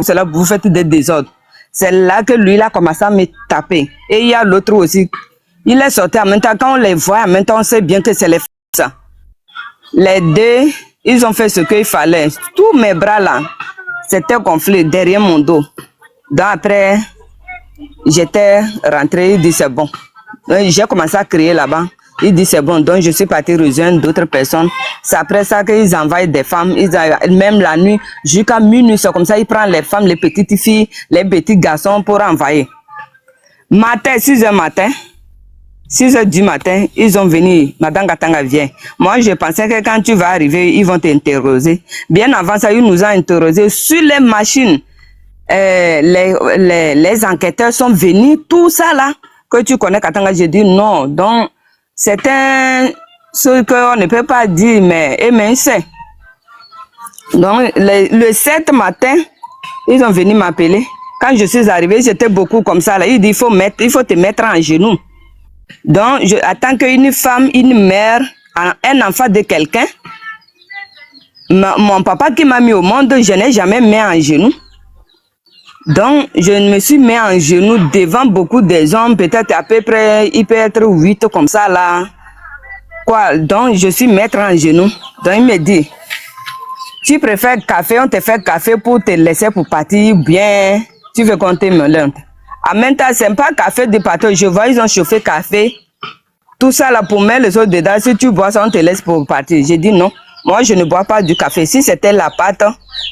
c'est là que vous faites des désordres. C'est là que lui, il a commencé à me taper. Et il y a l'autre aussi. Il est sorti en même temps. Quand on les voit, en même temps, on sait bien que c'est les femmes. Les deux, ils ont fait ce qu'il fallait. Tous mes bras là, c'était gonflé derrière mon dos. Donc après, j'étais rentré, il dit c'est bon. J'ai commencé à crier là-bas. Il dit c'est bon, donc je suis parti rejoindre d'autres personnes. C'est après ça qu'ils envoient des femmes, même la nuit, jusqu'à minuit, c'est comme ça, ils prennent les femmes, les petites filles, les petits garçons pour envoyer. Matin, 6h matin, 6h du matin, ils ont venu, Madame Gatanga vient. Moi, je pensais que quand tu vas arriver, ils vont t'interroger. Bien avant ça, ils nous ont interrogés sur les machines. Les enquêteurs sont venus, tout ça là, que tu connais Katanga, j'ai dit non. Donc, c'est ce qu'on ne peut pas dire, mais c'est. Donc, le 7 matin, ils ont venu m'appeler. Quand je suis arrivée, j'étais beaucoup comme ça. Là. Il dit, il faut te mettre en genoux. Donc, en tant qu'une femme, une mère, un enfant de quelqu'un, mon papa qui m'a mis au monde, je n'ai jamais mis en genoux. Donc, je me suis mis en genoux devant beaucoup des hommes, peut-être à peu près, il peut être 8 comme ça là. Quoi, donc je suis mettre en genoux. Donc il me dit, tu préfères café, on te fait café pour te laisser pour partir bien, tu veux compter me lente. En même temps, c'est pas café de partout, je vois, ils ont chauffé café. Tout ça là pour mettre les autres dedans, si tu bois ça, on te laisse pour partir. J'ai dit non, moi je ne bois pas du café. Si c'était la pâte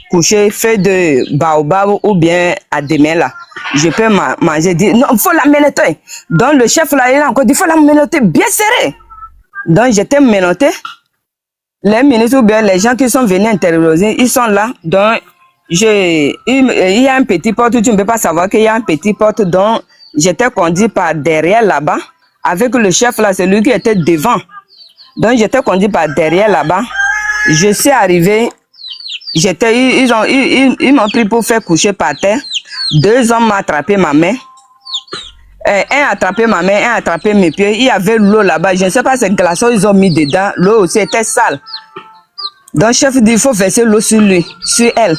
couchée, fait de baobab ou bien à demain là, je peux manger. J'ai dit non, il faut la menotter. Donc le chef là, il a encore dit, il faut la menotter bien serrée. Donc j'étais menottée. Les ministres ou bien les gens qui sont venus interroger, ils sont là. Donc il y a un petit porte, tu ne peux pas savoir qu'il y a un petit porte. Donc j'étais conduit par derrière là-bas. Avec le chef là, c'est lui qui était devant. Donc j'étais conduit par derrière là-bas. Je suis arrivé, ils m'ont pris pour faire coucher par terre. 2 hommes m'ont attrapé ma main. Un a attrapé ma main, un a attrapé mes pieds. Il y avait l'eau là-bas. Je ne sais pas ces glaçons ils ont mis dedans. L'eau aussi était sale. Donc le chef dit il faut verser l'eau sur lui, sur elle.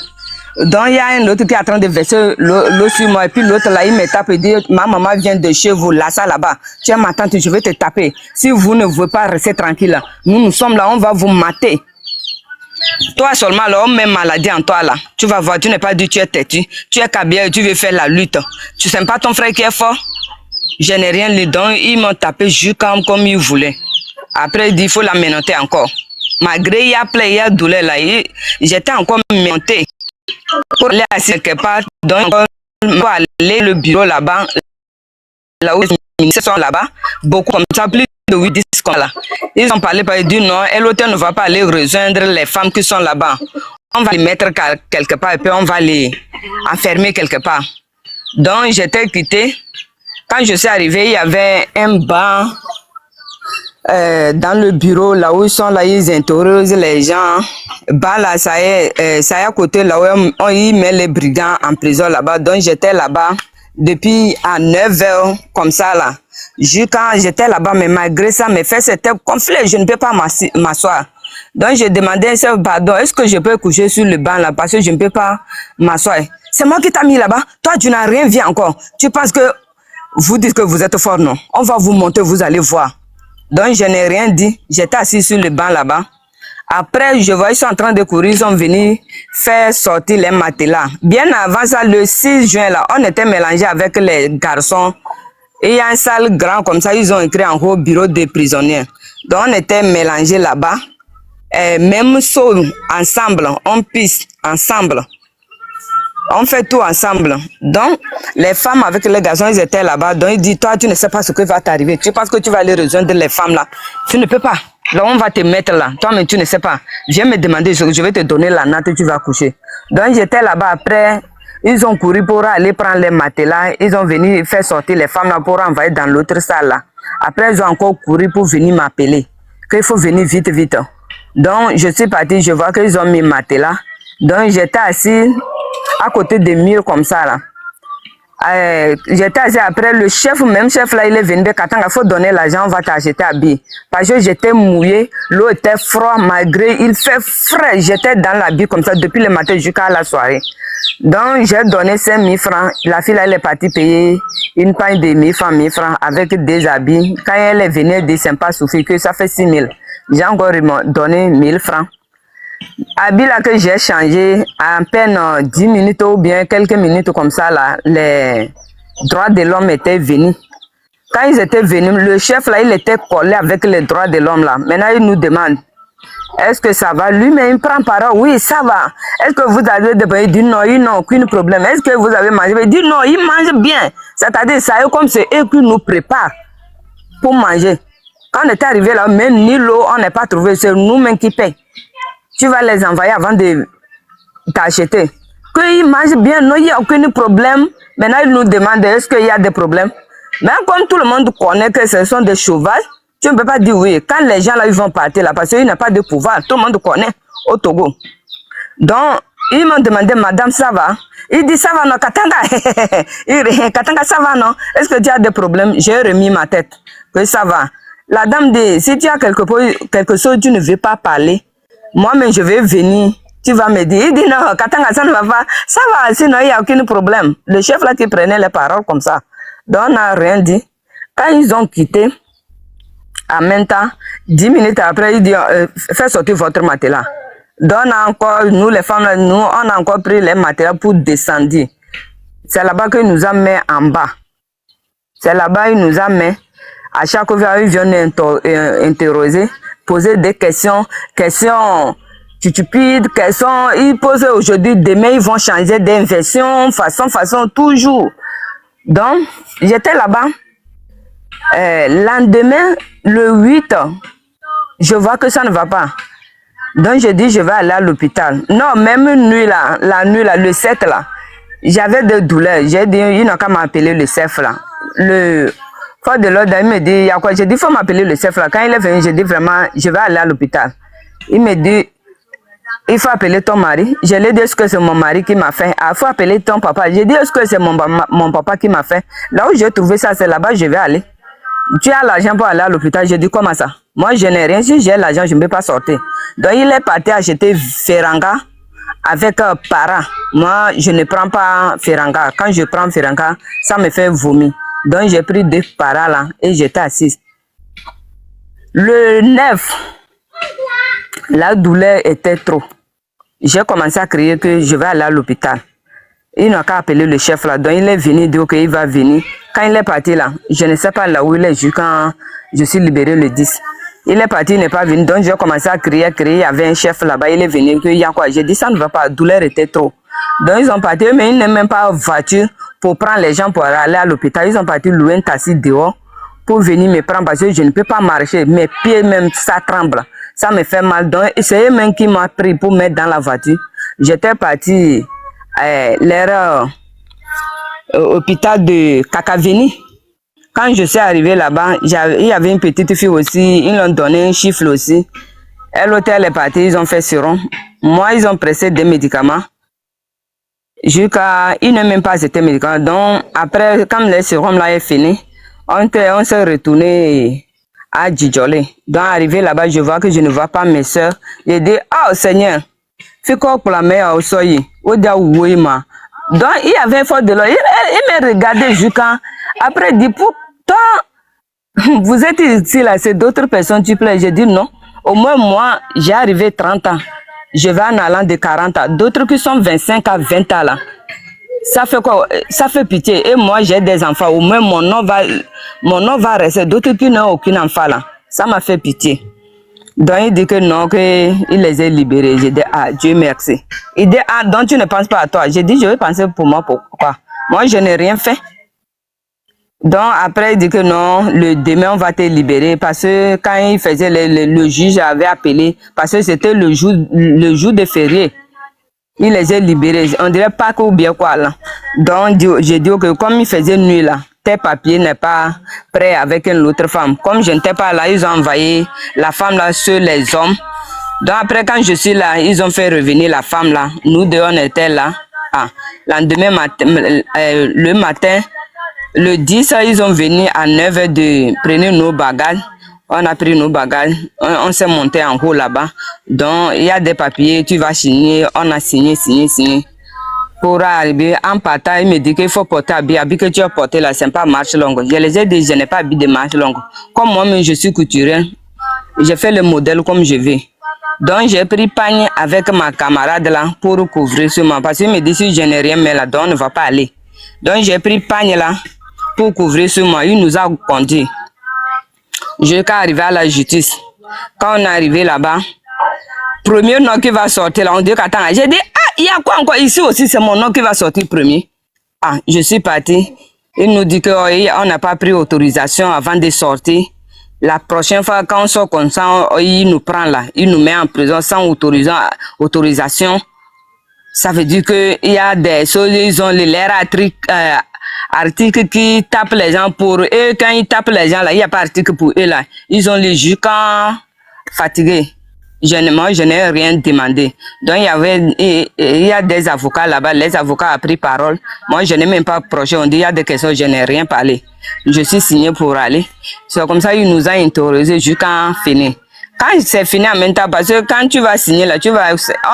Donc il y a un autre qui est en train de verser l'eau sur moi. Et puis l'autre là, il me tape et dit ma maman vient de chez vous, là, ça là-bas. Tu es ma tante, je vais te taper. Si vous ne voulez pas rester tranquille là, nous sommes là, on va vous mater. Toi seulement là, on met maladie en toi là. Tu vas voir, tu n'es pas dit tu es têtu. Tu es cabia et tu veux faire la lutte. Tu ne sais pas ton frère qui est fort? Je n'ai rien lu, donc ils m'ont tapé juste comme ils voulaient. Après, il dit il faut la menotter encore. Malgré il y a plein, il y a douleur là, j'étais encore montée. Pour aller assis quelque part, donc pour aller le bureau là-bas, là où les ministres sont là-bas, beaucoup comme ça, plus de 8-10 comme là. Ils ont parlé, ils dit non, l'hôtel ne va pas aller rejoindre les femmes qui sont là-bas. On va les mettre quelque part et puis on va les enfermer quelque part. Donc j'étais quittée. Quand je suis arrivée, il y avait un banc dans le bureau, là où ils sont, là, ils interrogent les gens. Bah, là, ça y est à côté, là où on y met les brigands en prison là-bas. Donc, j'étais là-bas depuis à 9h, comme ça, là. Quand j'étais là-bas, mais malgré ça, mes fesses étaient gonflées, je ne peux pas m'asseoir. Donc, j'ai demandé à un pardon, est-ce que je peux coucher sur le banc, là, parce que je ne peux pas m'asseoir. C'est moi qui t'ai mis là-bas. Toi, tu n'as rien vu encore. Tu penses que vous dites que vous êtes fort, non? On va vous monter, vous allez voir. Donc, je n'ai rien dit. J'étais assis sur le banc là-bas. Après, je vois, ils sont en train de courir. Ils sont venus faire sortir les matelas. Bien avant ça, le 6 juin, là, on était mélangés avec les garçons. Et il y a un salle grand comme ça. Ils ont écrit en haut bureau des prisonniers. Donc, on était mélangés là-bas. Même saut ensemble. On pisse ensemble. On fait tout ensemble. Donc, les femmes avec les garçons, ils étaient là-bas. Donc, ils disent, toi, tu ne sais pas ce qui va t'arriver. Tu penses que tu vas aller rejoindre les femmes là. Tu ne peux pas. Donc, on va te mettre là. Toi, mais tu ne sais pas. Viens me demander, je vais te donner la natte et tu vas coucher. Donc, j'étais là-bas. Après, ils ont couru pour aller prendre les matelas. Ils ont venu faire sortir les femmes là pour envoyer dans l'autre salle là. Après, ils ont encore couru pour venir m'appeler. Qu'il faut venir vite, vite. Donc, je suis partie. Je vois qu'ils ont mis matelas. Donc, j'étais assis à côté des murs comme ça là. J'étais assis après, le chef, même chef là, il est venu de Katanga, il faut donner l'argent, on va t'acheter habillé. Parce que j'étais mouillée, l'eau était froide, malgré, il fait frais. J'étais dans l'habit comme ça depuis le matin jusqu'à la soirée. Donc, j'ai donné 5 000 francs. La fille là, elle est partie payer une paille de 1000 francs, 1000 francs avec des habits. Quand elle est venue, elle dit, c'est pas souffrir que ça fait 6 000. J'ai encore donné 1000 francs. Habit là que j'ai changé, à peine 10 minutes ou bien quelques minutes comme ça, là, les droits de l'homme étaient venus. Quand ils étaient venus, le chef là, il était collé avec les droits de l'homme là. Maintenant, il nous demande, est-ce que ça va? Lui-même, il prend parole, oui, ça va. Est-ce que vous avez des problèmes? Il dit non, il n'a aucun problème. Est-ce que vous avez mangé? Il dit non, il mange bien. C'est-à-dire, ça est comme c'est eux qui nous préparent pour manger. Quand on est arrivé là, même ni l'eau, on n'a pas trouvé, c'est nous-mêmes qui payons. Tu vas les envoyer avant de t'acheter. Qu'ils mangent bien, non, il n'y a aucun problème. Maintenant, ils nous demandent est-ce qu'il y a des problèmes. Mais comme tout le monde connaît que ce sont des sauvages, tu ne peux pas dire oui. Quand les gens là, ils vont partir là, parce qu'ils n'ont pas de pouvoir, tout le monde connaît au Togo. Donc, ils m'ont demandé, madame, ça va? Il dit, ça va, non, Katanga. Katanga, ça va, non? Est-ce que tu as des problèmes? J'ai remis ma tête, que ça va. La dame dit, si tu as quelque chose, tu ne veux pas parler. Moi-même, je vais venir. Tu vas me dire. Il dit non, Katanga, ça ne va pas. Ça va, sinon il n'y a aucun problème. Le chef là qui prenait les paroles comme ça. Donc on n'a rien dit. Quand ils ont quitté, en même temps, 10 minutes après, il dit faites sortir votre matelas. Donc on a encore, nous les femmes, nous, on a encore pris les matelas pour descendre. C'est là-bas qu'il nous a mis en bas. C'est là-bas qu'il nous a mis. À chaque fois, ils viennent interroger, poser des questions stupides, questions, ils posent aujourd'hui, demain, ils vont changer d'inversion, façon, toujours. Donc, j'étais là-bas. Lendemain, le 8, je vois que ça ne va pas. Donc, je dis, je vais aller à l'hôpital. Non, même la nuit là, le 7 là, j'avais des douleurs. J'ai dit, il n'a qu'à m'appeler le chef là. Le fort de l'ordre, il me dit, il y a quoi? J'ai dit, il faut m'appeler le chef là. Quand il est venu, j'ai dit vraiment, je vais aller à l'hôpital. Il me dit, il faut appeler ton mari. Je lui ai dit, est-ce que c'est mon mari qui m'a fait? Il faut appeler ton papa. J'ai dit, est-ce que c'est mon papa qui m'a fait? Là où j'ai trouvé ça, c'est là-bas, je vais aller. Tu as l'argent pour aller à l'hôpital? J'ai dit, comment ça? Moi, je n'ai rien. Si j'ai l'argent, je ne peux pas sortir. Donc, il est parti acheter Ferranga avec para. Moi, je ne prends pas Ferranga. Quand je prends Ferranga, ça me fait vomir. Donc, j'ai pris 2 para là et j'étais assise. Le 9, la douleur était trop. J'ai commencé à crier que je vais aller à l'hôpital. Il n'a qu'à appeler le chef là. Donc, il est venu dire qu'il va venir. Quand il est parti là, je ne sais pas là où il est quand je suis libéré le 10. Il est parti, il n'est pas venu. Donc, j'ai commencé à crier. Il y avait un chef là-bas, il est venu. Il y a quoi? J'ai dit, ça ne va pas. La douleur était trop. Donc, ils ont parti, mais ils n'ont même pas voiture pour prendre les gens pour aller à l'hôpital. Ils ont parti louer un taxi dehors pour venir me prendre parce que je ne peux pas marcher. Mes pieds même, ça tremble. Ça me fait mal. Donc, c'est eux-mêmes qui m'ont pris pour mettre dans la voiture. J'étais parti à l'hôpital de Kakaveni. Quand je suis arrivé là-bas, il y avait une petite fille aussi. Ils l'ont donné un chiffre aussi. Elle est partie, ils ont fait sérum. Moi, ils ont pressé des médicaments. Jusqu'à, ils n'ont même pas acheté médicaments. Donc, après, quand le sérum là est fini, on s'est retourné à Djidjolé. Donc, arrivé là-bas, je vois que je ne vois pas mes soeurs. J'ai dit, oh Seigneur, fais quoi pour la mère au soye? Donc, il y avait un fort de l'eau. Il m'a regardé jusqu'à, après, il dit, pourtant, vous êtes ici là, c'est d'autres personnes, tu plais. J'ai dit non. Au moins, moi, j'ai arrivé 30 ans. Je vais en allant de 40 ans. D'autres qui sont 25 à 20 ans là. Ça fait quoi? Ça fait pitié. Et moi, j'ai des enfants. Au moins, mon nom va rester. D'autres qui n'ont aucun enfant là. Ça m'a fait pitié. Donc, il dit que non, qu'il les a libérés. J'ai dit, ah, Dieu merci. Il dit, ah, donc tu ne penses pas à toi. J'ai dit, je vais penser pour moi, pourquoi? Moi, je n'ai rien fait. Donc, après, il dit que non, le demain, on va te libérer. Parce que quand il faisait, le juge avait appelé, parce que c'était le jour de férié. Il les a libérés. On dirait pas ou bien quoi là. Donc, j'ai dit que comme il faisait nuit là, tes papiers n'est pas prêt avec une autre femme. Comme je n'étais pas là, ils ont envoyé la femme là sur les hommes. Donc, après, quand je suis là, ils ont fait revenir la femme là. Nous deux, on était là. Ah, lendemain matin, le matin, le 10, ils sont venus à 9h de prendre nos bagages. On a pris nos bagages, on s'est monté en haut là-bas. Donc, il y a des papiers, tu vas signer. On a signé. Pour arriver en partant, il me dit qu'il faut porter habit que tu as porté là, c'est pas marche longue. Je les ai dit, je n'ai pas habit de marche longue. Comme moi-même, je suis couturier, j'ai fait le modèle comme je veux. Donc, j'ai pris pagne avec ma camarade là pour couvrir sur moi. Parce qu'il me dit, si je n'ai rien, mais là-dedans, on ne va pas aller. Donc, j'ai pris pagne là pour couvrir sur moi. Il nous a conduit. Jusqu'à arriver à la justice. Quand on est arrivé là-bas, premier nom qui va sortir là, on dit qu'attends, j'ai dit, ah, il y a quoi encore ici aussi, c'est mon nom qui va sortir premier. Ah, je suis parti. Il nous dit qu'on n'a pas pris autorisation avant de sortir. La prochaine fois, quand on sort comme ça, il nous prend là, il nous met en prison sans autorisation. Ça veut dire qu'il y a des choses, ils ont l'air articles qui tapent les gens pour eux. Quand ils tapent les gens là, il n'y a pas d'article pour eux là. Ils ont les jus quand fatigués. Moi, je n'ai rien demandé. Donc, il y a des avocats là-bas. Les avocats ont pris parole. Moi, je n'ai même pas approché. On dit, il y a des questions, je n'ai rien parlé. Je suis signé pour aller. C'est comme ça, il nous a interrogés jusqu'à finir. Quand c'est fini en même temps, parce que quand tu vas signer là,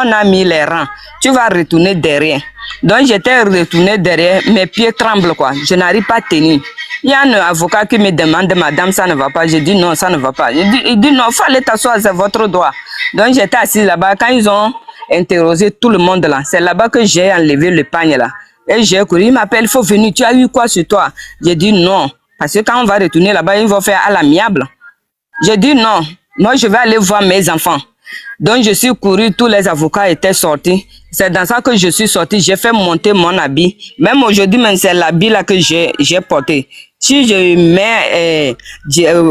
on a mis les rangs. Tu vas retourner derrière. Donc, j'étais retourné derrière. Mes pieds tremblent, quoi. Je n'arrive pas à tenir. Il y a un avocat qui me demande, madame, ça ne va pas. Je dis non, ça ne va pas. Il dit non, il faut aller t'asseoir, c'est votre droit. Donc j'étais assise là-bas. Quand ils ont interrogé tout le monde là, c'est là-bas que j'ai enlevé le pagne là. Et j'ai couru, il m'appelle, il faut venir, tu as eu quoi sur toi? J'ai dit non. Parce que quand on va retourner là-bas, ils vont faire à l'amiable. J'ai dit non, moi je vais aller voir mes enfants. Donc je suis couru, tous les avocats étaient sortis. C'est dans ça que je suis sorti, j'ai fait monter mon habit. Même aujourd'hui, c'est l'habit là que j'ai porté. Si je mets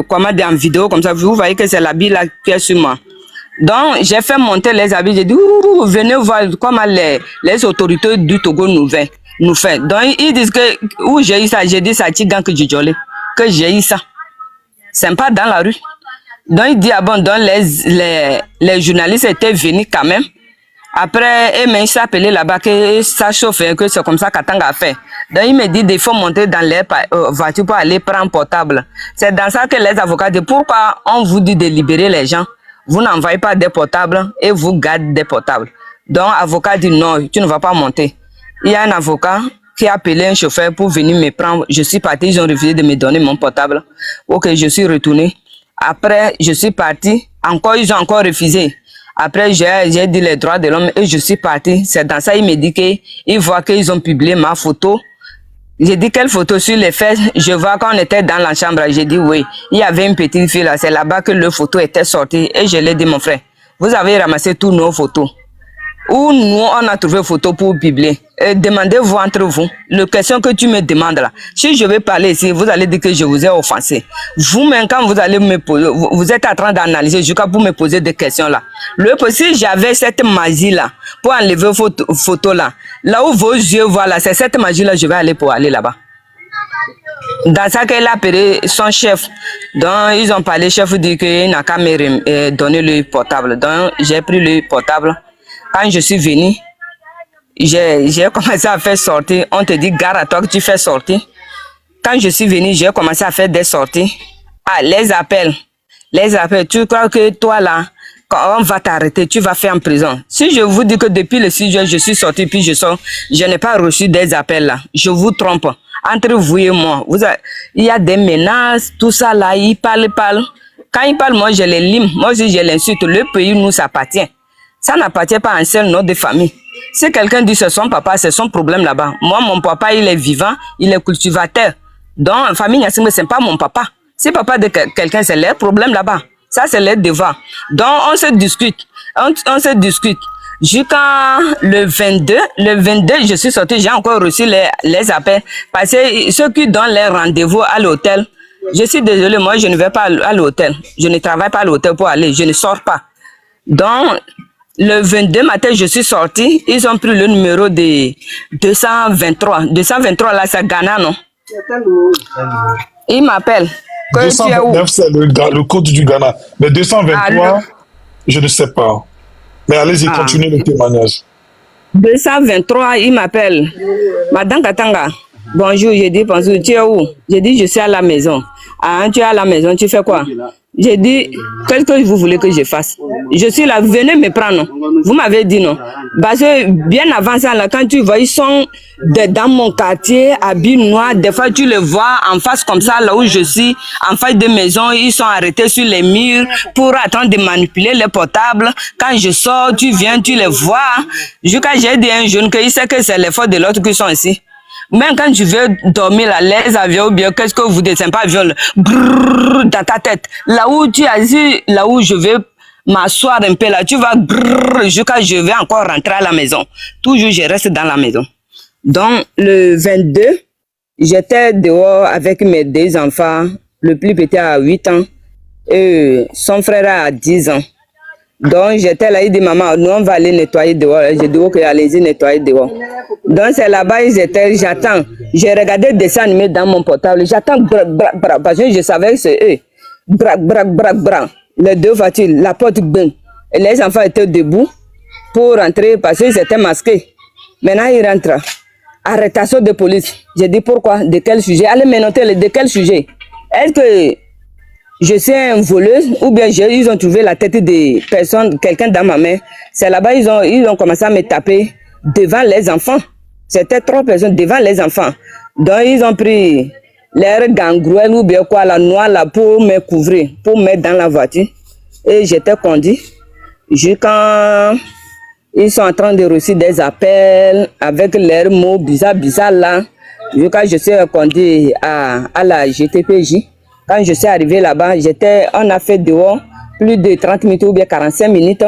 comment dire, en vidéo comme ça, vous voyez que c'est l'habit là qui est sur moi. Donc j'ai fait monter les habits, j'ai dit venez voir comment les autorités du Togo nous fait. Donc ils disent que où j'ai eu ça, j'ai dit ça Tigan que j'ai eu ça. C'est pas dans la rue. Donc il dit ah bon, donc les journalistes étaient venus quand même. Après, il s'est appelé là-bas que ça chauffe, que c'est comme ça qu'Atanga a fait. Donc il me dit qu'il faut monter dans les voitures pour aller prendre portable. C'est dans ça que les avocats disent pourquoi on vous dit de libérer les gens. Vous n'envoyez pas des portables et vous gardez des portables. Donc l'avocat dit non, tu ne vas pas monter. Il y a un avocat qui a appelé un chauffeur pour venir me prendre. Je suis parti, ils ont refusé de me donner mon portable. Ok, je suis retourné. Après, je suis parti. Encore, ils ont encore refusé. Après, j'ai dit les droits de l'homme et je suis parti. C'est dans ça, il me dit qu'ils voient qu'ils ont publié ma photo. J'ai dit quelle photo sur les fesses. Je vois qu'on était dans la chambre. J'ai dit oui. Il y avait une petite fille là. C'est là-bas que le photo était sorti. Et je l'ai dit, mon frère, vous avez ramassé toutes nos photos. Où nous, on a trouvé photo pour publier. Demandez-vous entre vous. La question que tu me demandes là. Si je vais parler ici, vous allez dire que je vous ai offensé. Vous-même, quand vous allez me poser, vous êtes en train d'analyser jusqu'à pour me poser des questions là. Si j'avais cette magie là, pour enlever vos photos là, là où vos yeux voient là, c'est cette magie là, je vais aller pour aller là-bas. Dans ça qu'elle a appelé son chef. Donc, ils ont parlé, chef dit qu'il n'a qu'à me donner le portable. Donc, j'ai pris le portable. Quand je suis venu, j'ai commencé à faire sortir. On te dit, gare à toi que tu fais sortir. Quand je suis venu, j'ai commencé à faire des sorties. Ah, les appels. Tu crois que toi là, quand on va t'arrêter, tu vas faire en prison. Si je vous dis que depuis le 6 juin, je suis sorti, puis je sors, je n'ai pas reçu des appels là. Je vous trompe. Entre vous et moi, il y a des menaces, tout ça là, ils parlent. Quand ils parlent, moi je les lime. Moi aussi je l'insulte. Le pays nous appartient. Ça n'appartient pas à un seul nom de famille. Si quelqu'un dit c'est son papa, c'est son problème là-bas. Moi, mon papa, il est vivant, il est cultivateur. Donc, famille Nyasingbe, c'est pas mon papa. Si papa de quelqu'un, c'est leur problème là-bas. Ça, c'est leur devoir. Donc, on se discute. On se discute. Jusqu'à le 22, je suis sorti, j'ai encore reçu les appels. Parce que ceux qui donnent les rendez-vous à l'hôtel, je suis désolé, moi, je ne vais pas à l'hôtel. Je ne travaille pas à l'hôtel pour aller, je ne sors pas. Donc, le 22 matin, je suis sorti. Ils ont pris le numéro de 223. 223, là, c'est Ghana, non? Il m'appelle. 229, c'est le code du Ghana. Mais 223, je ne sais pas. Mais allez-y, continuez le témoignage. 223, il m'appelle. Madame Katanga, bonjour, j'ai dit, bonjour, tu es où? J'ai dit, je suis à la maison. Ah, tu es à la maison, tu fais quoi? J'ai dit, qu'est-ce que vous voulez que je fasse? Je suis là, venez me prendre. Vous m'avez dit non. Parce que bien avant ça, là, quand tu vois, ils sont dans mon quartier, habits noirs. Des fois, tu les vois en face comme ça, là où je suis, en face de maison, ils sont arrêtés sur les murs pour attendre de manipuler les portables. Quand je sors, tu viens, tu les vois. Jusqu'à j'ai dit à un jeune qu'il sait que c'est les forces de l'autre qui sont ici. Même quand tu veux dormir là, les avions ou bien qu'est-ce que vous dites, c'est pas avion, brrr, dans ta tête. Là où tu as dit, là où je vais m'asseoir un peu là, tu vas brrr, jusqu'à je vais encore rentrer à la maison. Toujours je reste dans la maison. Donc le 22, j'étais dehors avec mes deux enfants. Le plus petit a 8 ans et son frère a 10 ans. Donc, j'étais là, il dit, maman, nous, on va aller nettoyer dehors. J'ai dit, ok, allez-y, nettoyer dehors. Donc, c'est là-bas, ils étaient, j'attends. J'ai regardé des dessins animés dans mon portable. J'attends, parce que je savais que c'est eux. Brac. Les deux voitures, la porte bing. Et les enfants étaient debout pour rentrer parce qu'ils étaient masqués. Maintenant, ils rentrent. Arrêtation de police. J'ai dit, pourquoi? De quel sujet? Allez me noter, de quel sujet? Est-ce que je suis un voleuse ou bien ils ont trouvé la tête de personne, quelqu'un dans ma main. C'est là-bas, ils ont commencé à me taper devant les enfants. C'était 3 personnes devant les enfants. Donc, ils ont pris leur gangrel ou bien quoi, la noix là, pour me couvrir, pour mettre dans la voiture. Et j'étais conduit. Jusqu'à ils sont en train de recevoir des appels avec leurs mots bizarres là. Jusqu'à je suis conduit à la GTPJ. Quand je suis arrivé là-bas, on a fait dehors plus de 30 minutes ou bien 45 minutes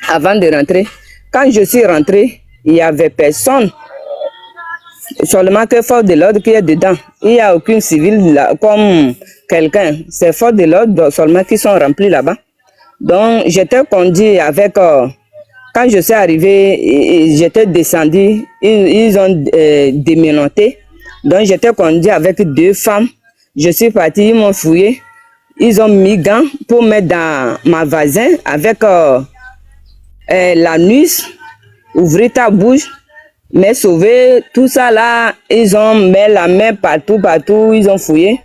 avant de rentrer. Quand je suis rentré, il n'y avait personne. Seulement que force de l'ordre qui est dedans. Il n'y a aucune civile là, comme quelqu'un. C'est force de l'ordre seulement qui sont remplis là-bas. Donc, j'étais conduit avec... quand je suis arrivé, j'étais descendu. Ils ont déménoté. Donc, j'étais conduit avec 2 femmes. Je suis parti, ils m'ont fouillé. Ils ont mis gants pour mettre dans ma vasin avec la nuit, ouvrir ta bouche, me sauver, tout ça là. Ils ont mis la main partout, ils ont fouillé.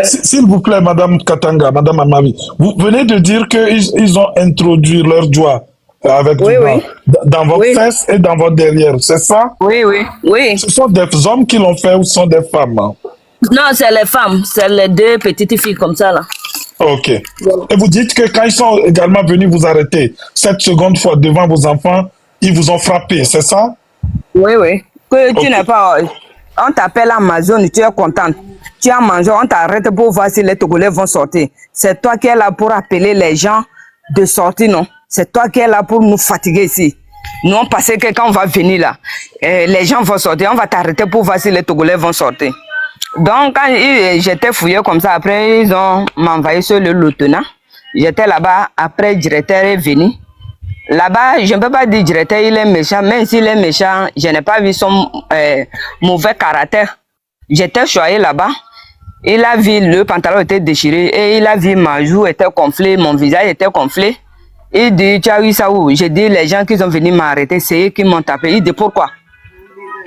S'il vous plaît, Madame Katanga, Madame Amavi, vous venez de dire qu'ils ont introduit leur doigt avec du blanc dans votre fesse et dans votre derrière, c'est ça? Oui. Ce sont des hommes qui l'ont fait ou ce sont des femmes? Non, c'est les femmes, c'est les 2 petites filles comme ça là. Ok. Et vous dites que quand ils sont également venus vous arrêter, cette seconde fois devant vos enfants, ils vous ont frappé, c'est ça? Oui. Que tu n'es pas... On t'appelle Amazon, tu es contente. Tu as mangé, on t'arrête pour voir si les Togolais vont sortir. C'est toi qui es là pour appeler les gens de sortir, non? C'est toi qui es là pour nous fatiguer ici. Nous, on pensait que quand on va venir là, les gens vont sortir, on va t'arrêter pour voir si les Togolais vont sortir. Donc, quand j'étais fouillé comme ça, après, ils ont m'envoyé sur le lieutenant. J'étais là-bas, après, le directeur est venu. Là-bas, je ne peux pas dire directeur, il est méchant. Même s'il est méchant, je n'ai pas vu son mauvais caractère. J'étais choyé là-bas. Il a vu le pantalon était déchiré et il a vu ma joue était gonflée, mon visage était gonflé. Il dit, tu as vu ça où? J'ai dit, les gens qui sont venus m'arrêter, c'est eux qui m'ont tapé. Il dit, pourquoi?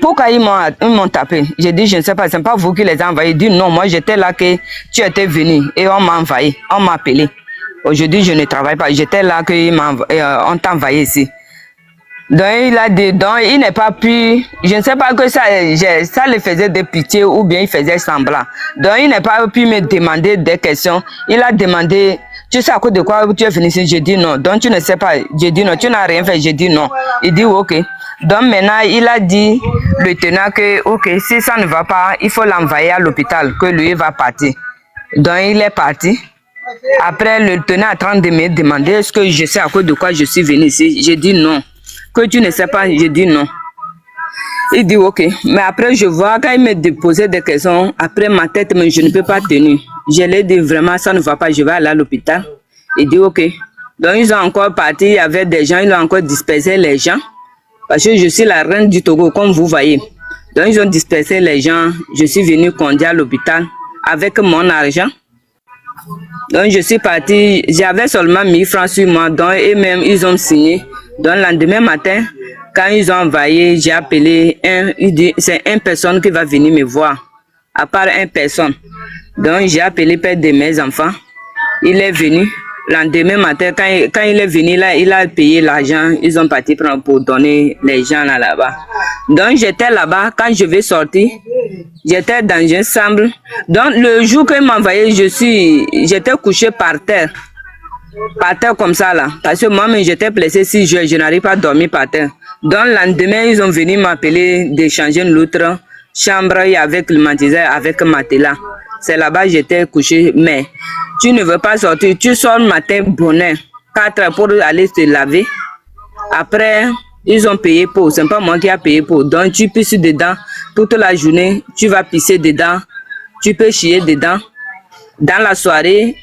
Pourquoi ils m'ont tapé? J'ai dit, je ne sais pas, ce n'est pas vous qui les avez envoyés. Il dit, non, moi j'étais là que tu étais venu et on m'a envoyé, on m'a appelé. Aujourd'hui, je ne travaille pas. J'étais là qu'on t'a envoyé ici. Donc, il a dit, donc, il n'est pas pu, je ne sais pas que ça le faisait de pitié ou bien il faisait semblant. Donc, il n'a pas pu me demander des questions. Il a demandé, tu sais à cause de quoi tu es venu ici? J'ai dit non. Donc, tu ne sais pas. J'ai dit non, tu n'as rien fait. J'ai dit non. Il dit ok. Donc, maintenant, il a dit, le tenant, que ok, si ça ne va pas, il faut l'envoyer à l'hôpital, que lui va partir. Donc, il est parti. Après, le tenant est en train de me demander, est-ce que je sais à cause de quoi je suis venu ici? J'ai dit non. Que tu ne sais pas, j'ai dit non. Il dit ok. Mais après, je vois, quand il me posait des questions, après ma tête, mais je ne peux pas tenir. Je lui ai dit vraiment, ça ne va pas, je vais aller à l'hôpital. Il dit ok. Donc, ils ont encore parti, il y avait des gens, ils ont encore dispersé les gens. Parce que je suis la reine du Togo, comme vous voyez. Donc, ils ont dispersé les gens. Je suis venu conduire à l'hôpital avec mon argent. Donc, je suis parti. J'avais seulement 1000 francs sur moi. Donc, eux-mêmes, ils ont signé. Donc, le lendemain matin, Quand ils ont envoyé, j'ai appelé il dit, c'est une personne qui va venir me voir, à part une personne. Donc, j'ai appelé père de mes enfants. Il est venu. Lendemain matin, quand il est venu là, il a payé l'argent. Ils ont parti pour donner les gens là-bas. Donc, j'étais là-bas. Quand je vais sortir, j'étais dans une chambre. Donc, le jour qu'il m'a envoyé, j'étais couché par terre comme ça là. Parce que moi-même, j'étais blessé si je n'arrive pas à dormir par terre. Donc, le lendemain, ils ont venu m'appeler d'échanger l'autre chambre avec le climatiseur, avec matelas. C'est là-bas que j'étais couché. Mais tu ne veux pas sortir. Tu sors le matin, bonheur, 4 heures pour aller te laver. Après, ils ont payé pour. Ce n'est pas moi qui ai payé pour. Donc, tu pisses dedans toute la journée. Tu vas pisser dedans. Tu peux chier dedans. Dans la soirée,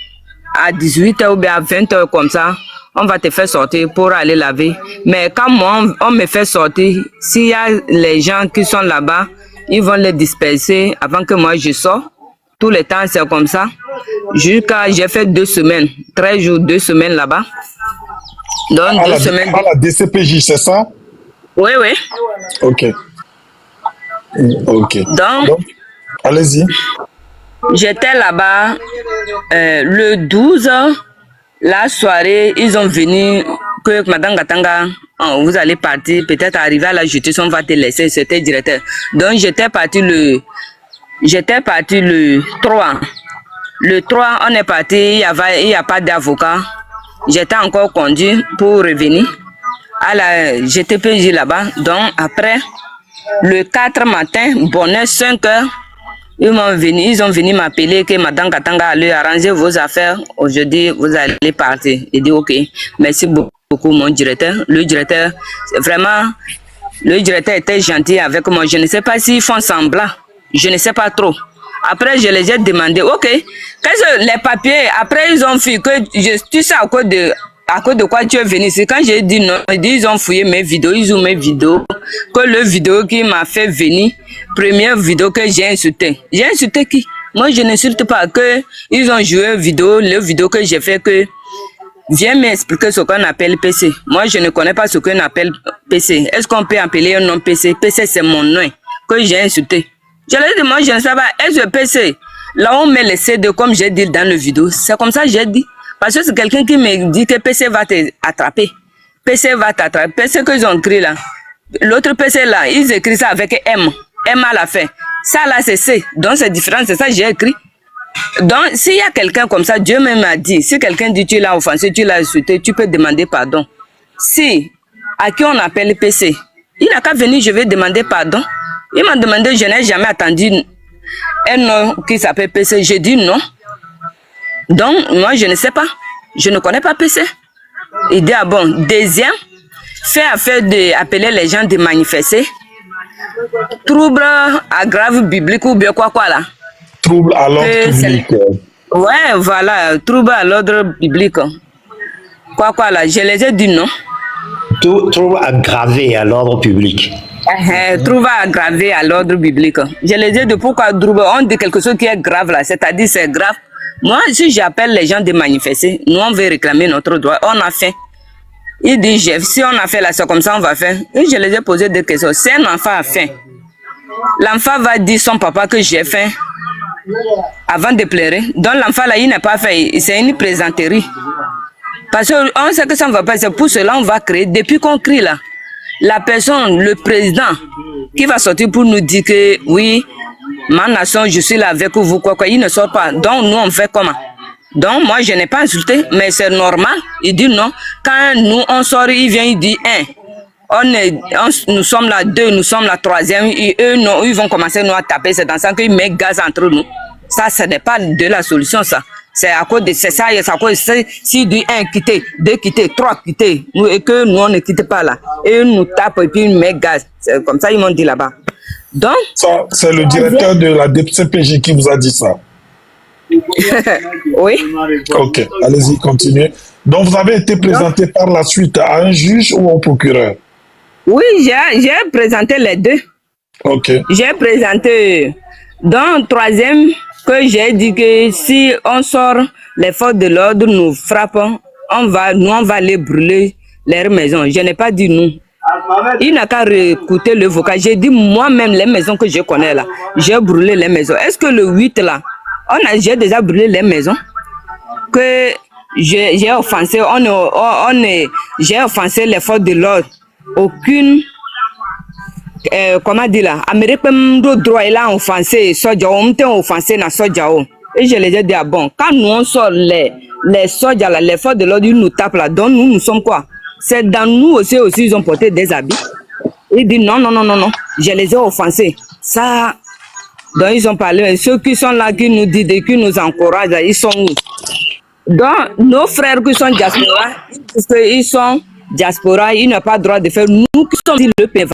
à 18h ou bien à 20h comme ça, on va te faire sortir pour aller laver. Mais quand moi, on me fait sortir, s'il y a les gens qui sont là-bas, ils vont les disperser avant que moi je sorte. Tout le temps, c'est comme ça. Jusqu'à, j'ai fait 2 semaines, 13 jours, 2 semaines là-bas. Donc, 2 semaines. À la DCPJ, c'est ça? Oui, oui. Ok. Ok. Donc allez-y. J'étais là-bas le 12, la soirée, ils ont venu, que Madame Katanga, vous allez partir, peut-être arriver à la justice, on va te laisser, c'était directeur. Donc j'étais parti le 3. Le 3, on est parti, il n'y a pas d'avocat. J'étais encore conduit pour revenir à la GTPJ là-bas. Donc après, le 4 matin, bonheur, 5 heures, ils ont venu m'appeler que Madame Katanga allait arranger vos affaires. Aujourd'hui, vous allez partir. Il dit ok, merci beaucoup mon directeur. Le directeur, vraiment, le directeur était gentil avec moi. Je ne sais pas s'ils font semblant. Je ne sais pas trop. Après, je les ai demandé, ok, qu'est-ce que les papiers, après ils ont fait que, tu sais à cause de quoi tu es venu ici. Quand j'ai dit non, ils ont fouillé mes vidéos, ils ont mes vidéos, que le vidéo qui m'a fait venir, première vidéo que j'ai insulté. J'ai insulté qui? Moi, je n'insulte pas, que ils ont joué le vidéo que j'ai fait que, viens m'expliquer ce qu'on appelle PC. Moi, je ne connais pas ce qu'on appelle PC. Est-ce qu'on peut appeler un nom PC? PC, c'est mon nom que j'ai insulté. Je leur ai dit, moi, je ne sais pas, est-ce que PC, là on met les CD, comme j'ai dit dans le vidéo, c'est comme ça que j'ai dit. Parce que c'est quelqu'un qui me dit que PC va t'attraper. PC va t'attraper. PC qu'ils ont écrit là. L'autre PC là, ils écrivent ça avec M. M à la fin. Ça là, c'est C. Donc c'est différent, c'est ça que j'ai écrit. Donc s'il y a quelqu'un comme ça, Dieu même m'a dit, si quelqu'un dit tu l'as offensé, tu l'as insulté, tu peux demander pardon. Si, à qui on appelle PC, il n'a qu'à venir, je vais demander pardon. Il m'a demandé, je n'ai jamais attendu un nom qui s'appelle PC. J'ai dit non. Donc, moi, je ne sais pas. Je ne connais pas PC. Il dit, ah bon, deuxième, fait affaire d'appeler les gens de manifester. Trouble aggrave biblique ou bien quoi là. Trouble à l'ordre public. Ouais, voilà, trouble à l'ordre biblique. Quoi là, je les ai dit non. Trouble aggravé à l'ordre public. Trouble aggravé à l'ordre biblique. Je les ai dit pourquoi trouble, on dit quelque chose qui est grave là, c'est-à-dire c'est grave. Moi, si j'appelle les gens de manifester, nous on veut réclamer notre droit, on a fait. Il dit, si on a fait là, c'est comme ça, on va faire. Et je les ai posé des questions. Si un enfant a fait, l'enfant va dire son papa que j'ai fait avant de pleurer. Donc l'enfant là, il n'a pas fait, c'est une plaisanterie. Parce qu'on sait que ça ne va pas, c'est pour cela qu'on va créer. Depuis qu'on crie là, la personne, le président, qui va sortir pour nous dire que oui, ma nation, je suis là avec vous, quoi, il ne sort pas. Donc nous, on fait comment? Donc moi, je n'ai pas insulté, mais c'est normal. Il dit non. Quand nous, on sort, il vient, il dit nous sommes là 2, nous sommes la 3e, et eux, non, ils vont commencer nous à taper. C'est dans ça qu'ils mettent gaz entre nous. Ça, ce n'est pas de la solution, ça. C'est à cause de ça, c'est à cause de si dit 1 quitter, 2 quitter, 3 quitter, et que nous, on ne quitte pas là. Et nous tapent et puis ils mettent gaz. C'est comme ça, ils m'ont dit là-bas. Donc, ça, c'est le directeur de la DCPJ qui vous a dit ça. Oui. Ok, allez-y, continuez. Donc, vous avez été présenté par la suite à un juge ou au procureur? Oui, j'ai présenté les deux. Ok. J'ai présenté dans le 3e que j'ai dit que si on sort, les forces de l'ordre nous frappent, on va les brûler, leurs maisons. Je n'ai pas dit nous. Il n'a qu'à réécouter le vocal. J'ai dit moi-même les maisons que je connais là, j'ai brûlé les maisons. Est-ce que le 8 là, j'ai déjà brûlé les maisons que j'ai offensé, j'ai offensé les forces de l'ordre. Aucune, comment dire là, Amérique droit il a offensé, soja, on t'a offensé dans soja. Et je les ai dit, ah bon, quand nous on sort les soldats là, les forces de l'ordre, ils nous tapent là, donc nous sommes quoi? C'est dans nous aussi, ils ont porté des habits. Il dit non, je les ai offensés. Ça, donc ils ont parlé, ceux qui sont là, qui nous disent, qui nous encouragent, là, ils sont où? Donc, nos frères qui sont diaspora, ils sont diaspora, ils n'ont pas le droit de faire. Nous qui sommes ici, le pays,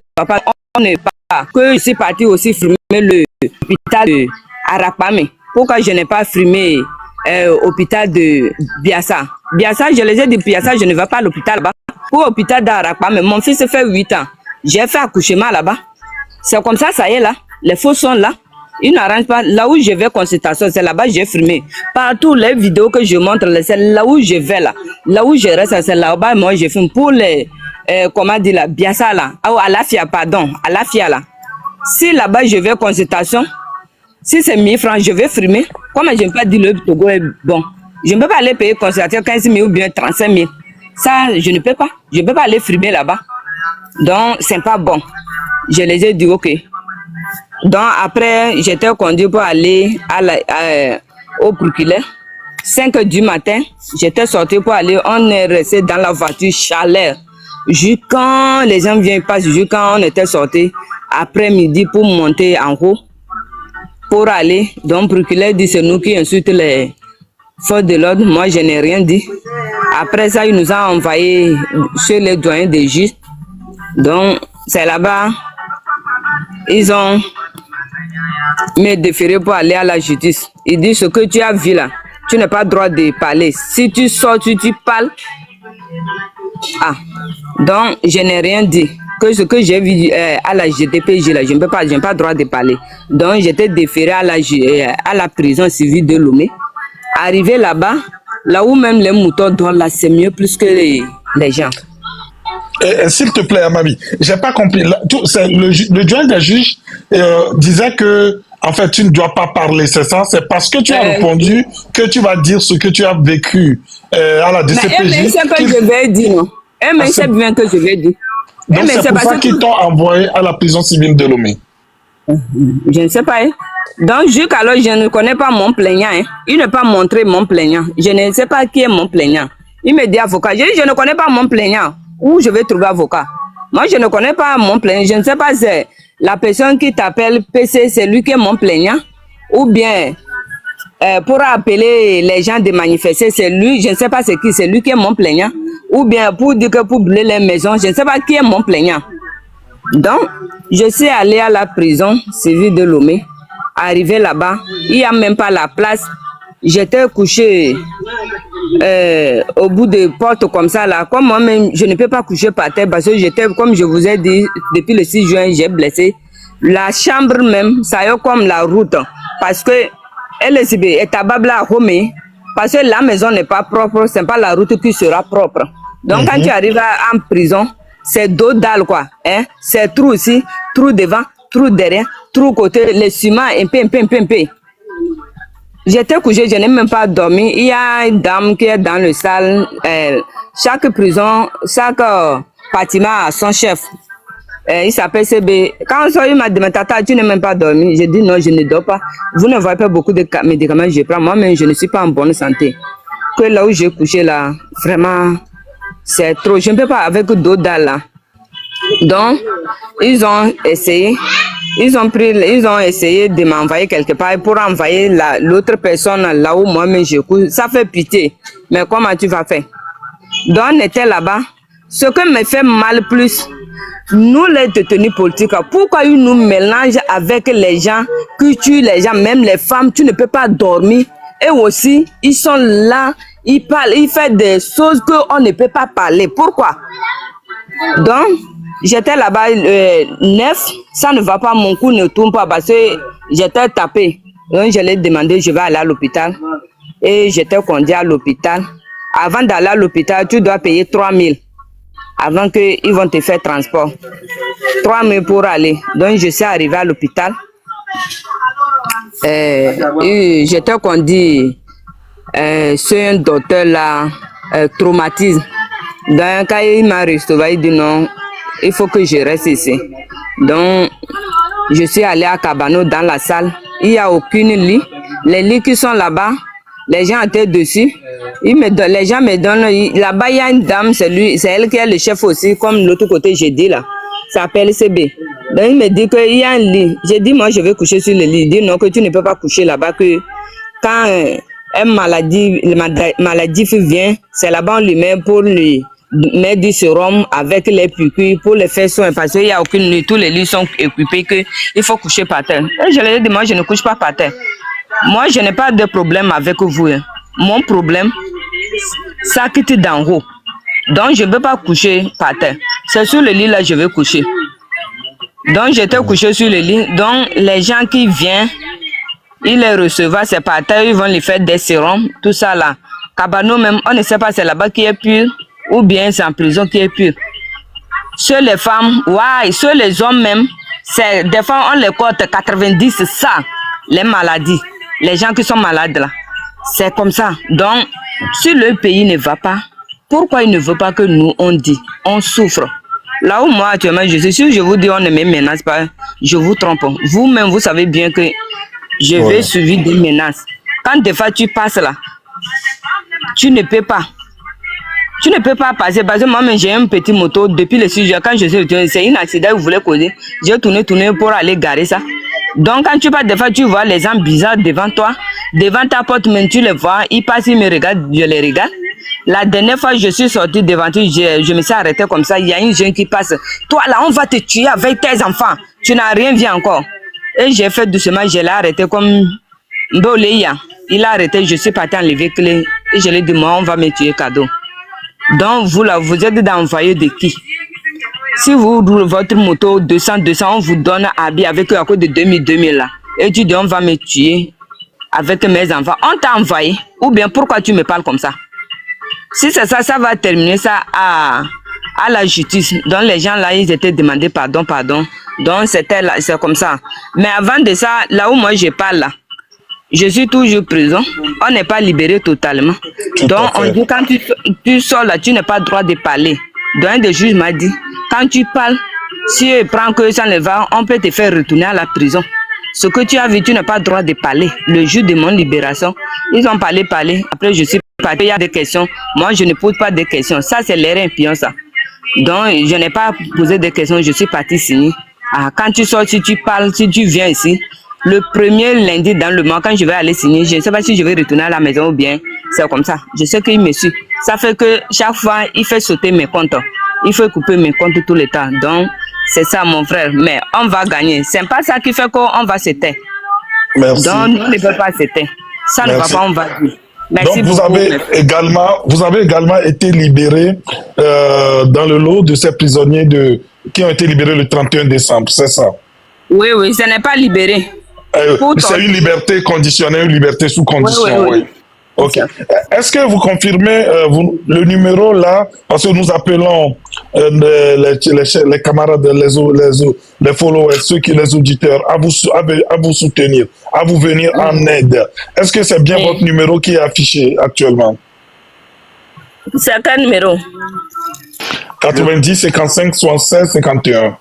on n'est pas. Que je suis parti aussi filmer l'hôpital de Arakpame. Pourquoi je n'ai pas filmé l'hôpital de Biassa? Biassa, je les ai dit, Biassa, je ne vais pas à l'hôpital là-bas. Pour l'hôpital d'Arakpame, mon fils fait 8 ans. J'ai fait accouchement là-bas. C'est comme ça, ça y est là. Les faux sont là. Ils n'arrangent pas. Là où je vais consultation, c'est là-bas que j'ai filmé. Partout les vidéos que je montre, c'est là où je vais là. Là où je reste, c'est là-bas, moi je filme. Pour les, comment dire là, Biassa là. Oh, à la FIA, pardon. À la FIA là. Si là-bas je vais consultation, si c'est 1000 francs, je vais filmer. Comme je ne peux pas dire le Togo est bon. Je ne peux pas aller payer consultation 15 000 ou bien 35 000. Ça, je ne peux pas. Je ne peux pas aller filmer là-bas. Donc, c'est pas bon. Je les ai dit, ok. Donc, après, j'étais conduit pour aller au procureur. 5 h du matin, j'étais sorti pour aller, on est resté dans la voiture chaleur. Quand les gens viennent passer, quand on était sorti, après-midi pour monter en haut, pour aller. Donc, le procureur dit, c'est nous qui insultons les forces de l'ordre. Moi, je n'ai rien dit. Après ça, il nous a envoyé chez les doyens des juges. Donc, c'est là-bas, ils ont me déféré pour aller à la justice. Ils disent ce que tu as vu là, tu n'as pas le droit de parler. Si tu sors, tu parles. Ah, donc je n'ai rien dit. Que ce que j'ai vu à la GDPJ là, je n'ai pas le droit de parler. Donc j'étais déféré à la prison civile de Lomé. Arrivé là-bas, là où même les moutons dorment là, c'est mieux plus que les gens. S'il te plaît, Amami, j'ai pas compris. Le doyen des juges disait que, en fait, tu ne dois pas parler, c'est ça? C'est parce que tu as répondu que tu vas dire ce que tu as vécu à la DCPJ. Mais c'est que je vais dire, non? Mais c'est bien que je vais dire. Donc c'est pour ça qu'ils t'ont envoyé à la prison civile de Lomé. Je ne sais pas. Hein. Donc, jusqu'alors, je ne connais pas mon plaignant. Hein. Il ne pas montré mon plaignant. Je ne sais pas qui est mon plaignant. Il me dit avocat. Je dis, je ne connais pas mon plaignant. Où je vais trouver avocat? Moi, je ne connais pas mon plaignant. Je ne sais pas si c'est la personne qui t'appelle PC, c'est lui qui est mon plaignant. Ou bien, pour appeler les gens de manifester, c'est lui. Je ne sais pas c'est qui, c'est lui qui est mon plaignant. Ou bien, pour dire que pour brûler les maisons, je ne sais pas qui est mon plaignant. Donc, je suis allé à la prison civile de Lomé. Arrivé là-bas, il n'y a même pas la place. J'étais couché au bout de porte comme ça là. Comme moi-même, je ne peux pas coucher par terre parce que j'étais, comme je vous ai dit, depuis le 6 juin, j'ai blessé. La chambre même, ça y est comme la route. Parce que elle est tabable à Romé. Parce que la maison n'est pas propre, c'est pas la route qui sera propre. Donc quand tu arrives en prison, c'est dos dalle quoi. Hein? C'est trou ici, trou devant, trou derrière, trou côté, le ciment, un peu. J'étais couché, je n'ai même pas dormi. Il y a une dame qui est dans le salle. Chaque prison, chaque bâtiment a son chef. Il s'appelle CB. Quand il m'a demandé, Tata, tu n'as même pas dormi. J'ai dit non, je ne dors pas. Vous ne voyez pas beaucoup de médicaments que je prends. Moi-même, je ne suis pas en bonne santé. Que là où j'ai couché là, vraiment, c'est trop. Je ne peux pas avec d'autres dalles là. Donc, ils ont essayé. Ils ont essayé de m'envoyer quelque part pour envoyer l'autre personne là où moi-même je couche. Ça fait pitié. Mais comment tu vas faire? Donc, on était là-bas. Ce qui me fait mal plus, nous les détenus politiques, pourquoi ils nous mélangent avec les gens qui tuent les gens, même les femmes, tu ne peux pas dormir. Et aussi, ils sont là, ils parlent, ils font des choses qu'on ne peut pas parler. Pourquoi? Donc, j'étais là-bas, 9, ça ne va pas, mon cou ne tourne pas parce que j'étais tapé. Donc, je l'ai demandé, je vais aller à l'hôpital. Et j'étais conduit à l'hôpital. Avant d'aller à l'hôpital, tu dois payer 3 000. avant qu'ils vont te faire transport. 3 mois pour aller. Donc, je suis arrivée à l'hôpital. J'étais qu'on dit, c'est un docteur là, traumatisme. Donc, quand il m'a restauré, il dit non, il faut que je reste ici. Donc, je suis allée à Cabano dans la salle. Il n'y a aucune lit. Les lits qui sont là-bas, les gens étaient dessus. Les gens me donnent. Là-bas, il y a une dame, c'est elle qui est le chef aussi, comme l'autre côté, j'ai dit là. Ça s'appelle CB. Donc, il me dit qu'il y a un lit. J'ai dit, moi, je vais coucher sur le lit. Il dit, non, que tu ne peux pas coucher là-bas. Que quand une maladie vient, c'est là-bas, on lui met pour lui mettre du sérum avec les piqûres pour les faire soins. Parce qu'il n'y a aucune lit. Tous les lits sont équipés qu'il faut coucher par terre. Et je lui ai dit, moi, je ne couche pas par terre. Moi, je n'ai pas de problème avec vous. Hein. Mon problème, ça quitte d'en haut. Donc, je ne peux pas coucher par terre. C'est sur le lit là, je vais coucher. Donc, j'étais couché sur le lit. Donc, les gens qui viennent, ils les reçoivent, c'est par terre, ils vont les faire des sérums, tout ça là. Cabano même, on ne sait pas c'est là-bas qui est pur ou bien c'est en prison qui est pur. Sur les femmes, ouais, sur les hommes même, c'est des fois on les compte 90, ça, les maladies, les gens qui sont malades là. C'est comme ça. Donc, si le pays ne va pas, pourquoi il ne veut pas que nous, on dit, on souffre? Là où moi, actuellement, je suis sûr, je vous dis, on ne me menace pas, je vous trompe. Vous-même, vous savez bien que je vais suivre des menaces. Quand des fois tu passes là, tu ne peux pas. Tu ne peux pas passer parce que moi, j'ai un petit moto depuis le 6 juin. Quand je suis retourné, c'est un accident, vous voulez causer. J'ai tourné pour aller garer ça. Donc, quand tu passes, des fois, tu vois les gens bizarres devant toi, devant ta porte, même tu les vois, ils passent, ils me regardent, je les regarde. La dernière fois, je suis sortie devant toi, je me suis arrêtée comme ça. Il y a une jeune qui passe. Toi, là, on va te tuer avec tes enfants. Tu n'as rien vu encore. Et j'ai fait doucement, je l'ai arrêté comme Mboleya. Il a arrêté, je suis partie enlever clé. Et je lui ai dit, moi, on va me tuer cadeau. Donc, vous, là, vous êtes dans le foyer de qui? Si vous, votre moto 200, on vous donne habit avec à cause de 2000 là. Et tu dis, on va me tuer avec mes enfants. On t'a envoyé. Ou bien, pourquoi tu me parles comme ça? Si c'est ça, ça va terminer ça à la justice. Donc, les gens là, ils étaient demandés pardon. Donc, c'est comme ça. Mais avant de ça, là où moi je parle là, je suis toujours prison. On n'est pas libéré totalement. Donc, on dit quand tu sors là, tu n'as pas le droit de parler. Donc, un des juges m'a dit, quand tu parles, si tu prends que ça ne va, on peut te faire retourner à la prison. Ce que tu as vu, tu n'as pas le droit de parler. Le jour de mon libération, ils ont parlé. Après, je suis parti, il y a des questions. Moi, je ne pose pas de questions. Ça, c'est l'erreur impion, ça. Donc, je n'ai pas posé de questions. Je suis parti signer. Ah, quand tu sors, si tu parles, si tu viens ici, le premier lundi dans le mois, quand je vais aller signer, je ne sais pas si je vais retourner à la maison ou bien c'est comme ça. Je sais qu'il me suit. Ça fait que chaque fois, il fait sauter mes comptes. Il faut couper mes comptes tout le temps. Donc, c'est ça, mon frère. Mais on va gagner. C'est pas ça qui fait qu'on va se taire. Merci. Donc, nous ne pouvons pas se taire. Ça ne va pas, on va dire. Merci donc, vous avez également été libéré dans le lot de ces prisonniers qui ont été libérés le 31 décembre, c'est ça? Oui, ce n'est pas libéré. C'est une liberté conditionnelle, une liberté sous condition. Oui. Ok. Est-ce que vous confirmez le numéro là, parce que nous appelons les camarades, les followers, les auditeurs, à vous soutenir, à vous venir en aide. Est-ce que c'est bien votre numéro qui est affiché actuellement? C'est quel numéro? 90 55 76 51.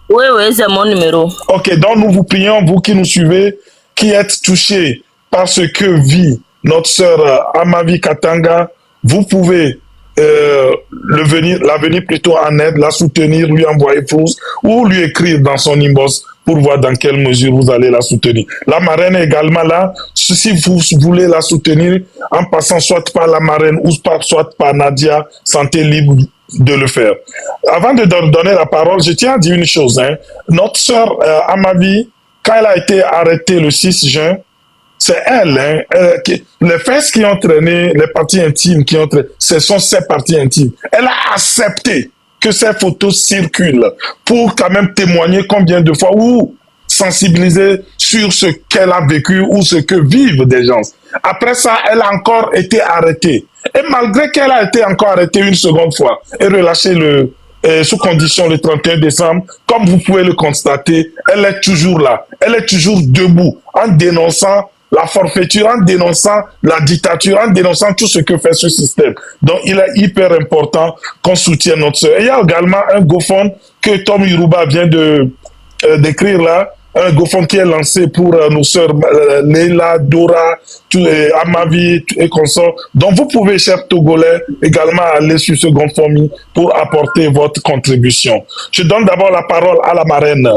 Oui, c'est mon numéro. Ok, donc nous vous prions, vous qui nous suivez, qui êtes touchés par ce que vit notre sœur Amavi Katanga, vous pouvez la venir plutôt en aide, la soutenir, lui envoyer plus ou lui écrire dans son inbox pour voir dans quelle mesure vous allez la soutenir. La marraine est également là. Si vous voulez la soutenir en passant soit par la marraine ou soit par Nadia, sentez libre de le faire. Avant de donner la parole, je tiens à dire une chose. Notre sœur Amavi, quand elle a été arrêtée le 6 juin, c'est elle, les fesses qui ont traîné, les parties intimes qui ont traîné, ce sont ses parties intimes. Elle a accepté que ces photos circulent pour quand même témoigner combien de fois ou sensibiliser sur ce qu'elle a vécu ou ce que vivent des gens. Après ça, elle a encore été arrêtée. Et malgré qu'elle a été encore arrêtée une seconde fois et relâchée sous condition le 31 décembre, comme vous pouvez le constater, elle est toujours là. Elle est toujours debout en dénonçant la forfaiture, en dénonçant la dictature, en dénonçant tout ce que fait ce système. Donc, il est hyper important qu'on soutienne notre sœur. Il y a également un GoFund que Tom Yoruba vient d'écrire là, un GoFund qui est lancé pour nos sœurs Leila, Dora, Amavi et consorts. Donc, vous pouvez, chers Togolais, également aller sur ce GoFundMe pour apporter votre contribution. Je donne d'abord la parole à la marraine.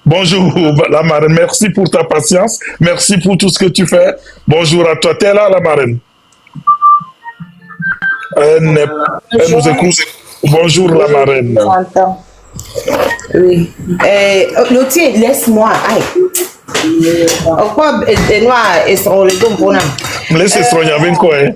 Bonjour, la marraine. Merci pour ta patience. Merci pour tout ce que tu fais. Bonjour à toi. T'es là, la marraine? Elle nous écoute. Bonjour, la marraine. Oui. Lothier, laisse-moi. Aïe. Pourquoi Benoît est sur le dos pour nous? Laisse-moi, il y avait quoi, hein?